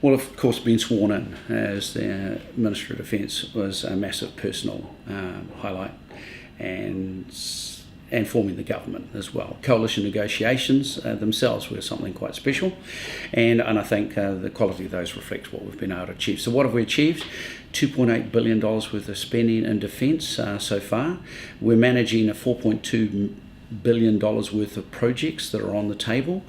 Well, of course, being sworn in as the Minister of Defence was a massive personal highlight, and forming the government as well. Coalition negotiations themselves were something quite special, and I think the quality of those reflects what we've been able to achieve. So what have we achieved? $2.8 billion worth of spending in defence so far. We're managing a $4.2 billion worth of projects that are on the table.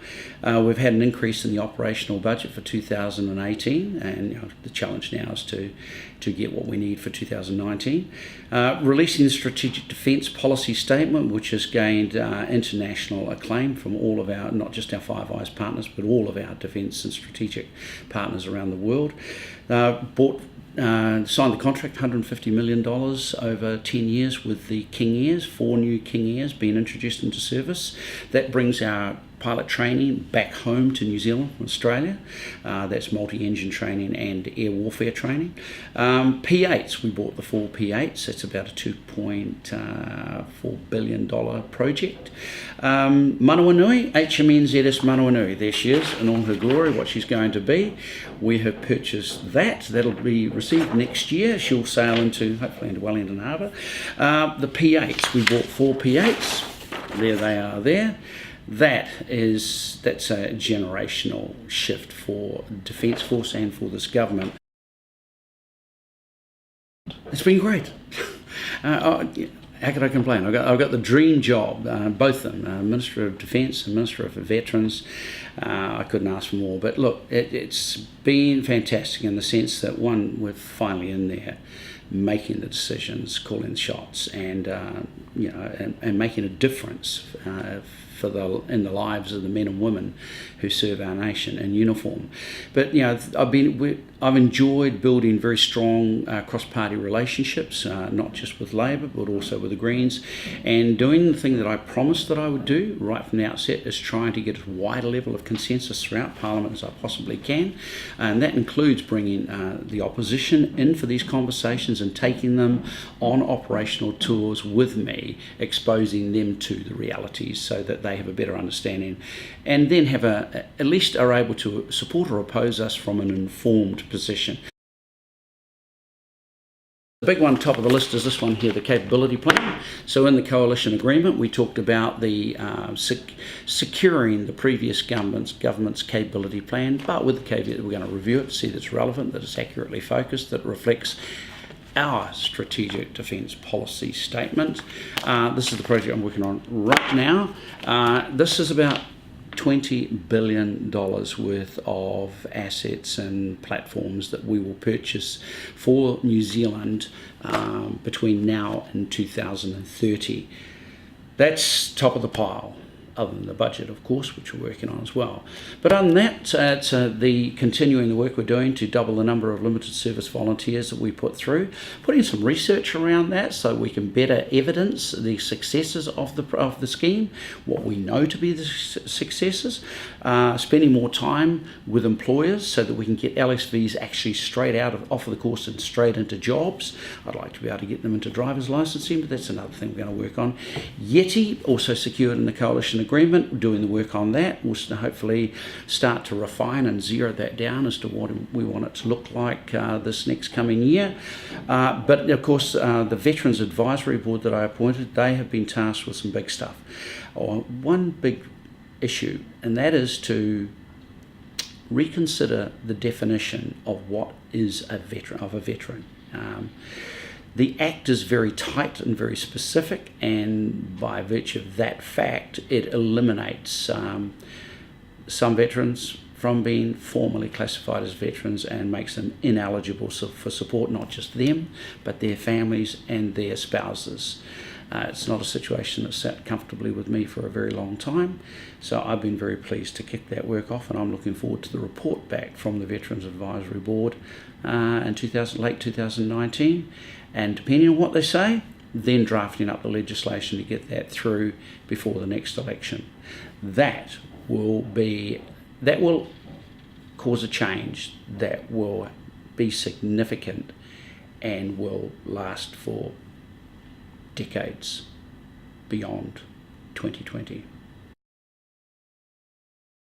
We've had an increase in the operational budget for 2018, and the challenge now is to get what we need for 2019. Releasing the Strategic Defence Policy Statement, which has gained international acclaim from all of our, not just our Five Eyes partners, but all of our defence and strategic partners around the world. Signed the contract, $150 million over 10 years with the King Airs, 4 new King Airs being introduced into service. That brings our pilot training back home to New Zealand from Australia. That's multi-engine training and air warfare training. P8s, we bought the 4 P8s. That's about a $2.4 billion project. Manawanui, HMNZS Manawanui, there she is in all her glory, what she's going to be. We have purchased that. That'll be received next year. She'll sail hopefully into Wellington Harbour. The P8s, we bought 4 P8s. There they are there. That's a generational shift for Defence Force and for this government. It's been great. How could I complain? I've got the dream job, both of them, Minister of Defence and Minister of Veterans. I couldn't ask for more. But look, it's been fantastic in the sense that, one, we're finally in there, making the decisions, calling the shots, and making a difference in the lives of the men and women who serve our nation in uniform. But I've enjoyed building very strong cross-party relationships, not just with Labor but also with the Greens, and doing the thing that I promised that I would do right from the outset is trying to get as wide a level of consensus throughout Parliament as I possibly can, and that includes bringing the opposition in for these conversations and taking them on operational tours with me, exposing them to the realities so that they have a better understanding, and then have at least are able to support or oppose us from an informed position. The big one top of the list is this one here, the capability plan. So in the coalition agreement, we talked about the securing the previous government's capability plan, but with the caveat that we're going to review it to see that it's relevant, that it's accurately focused, that it reflects our Strategic Defence Policy Statement. This is the project I'm working on right now. This is about $20 billion worth of assets and platforms that we will purchase for New Zealand between now and 2030. That's top of the pile, other than the budget, of course, which we're working on as well. But other than that, it's continuing the work we're doing to double the number of limited service volunteers that we put through, putting some research around that so we can better evidence the successes of the scheme, what we know to be the successes, spending more time with employers so that we can get LSVs actually straight off of the course and straight into jobs. I'd like to be able to get them into driver's licensing, but that's another thing we're going to work on. Yeti, also secured in the coalition agreement. We're doing the work on that. We'll hopefully start to refine and zero that down as to what we want it to look like this next coming year. But of course, the Veterans Advisory Board that I appointed, they have been tasked with some big stuff. One big issue, and that is to reconsider the definition of what is a veteran. The Act is very tight and very specific, and by virtue of that fact, it eliminates some veterans from being formally classified as veterans and makes them ineligible for support, not just them, but their families and their spouses. It's not a situation that's sat comfortably with me for a very long time, so I've been very pleased to kick that work off, and I'm looking forward to the report back from the Veterans Advisory Board in late 2019, and depending on what they say, then drafting up the legislation to get that through before the next election. That will cause a change that will be significant and will last for decades beyond 2020.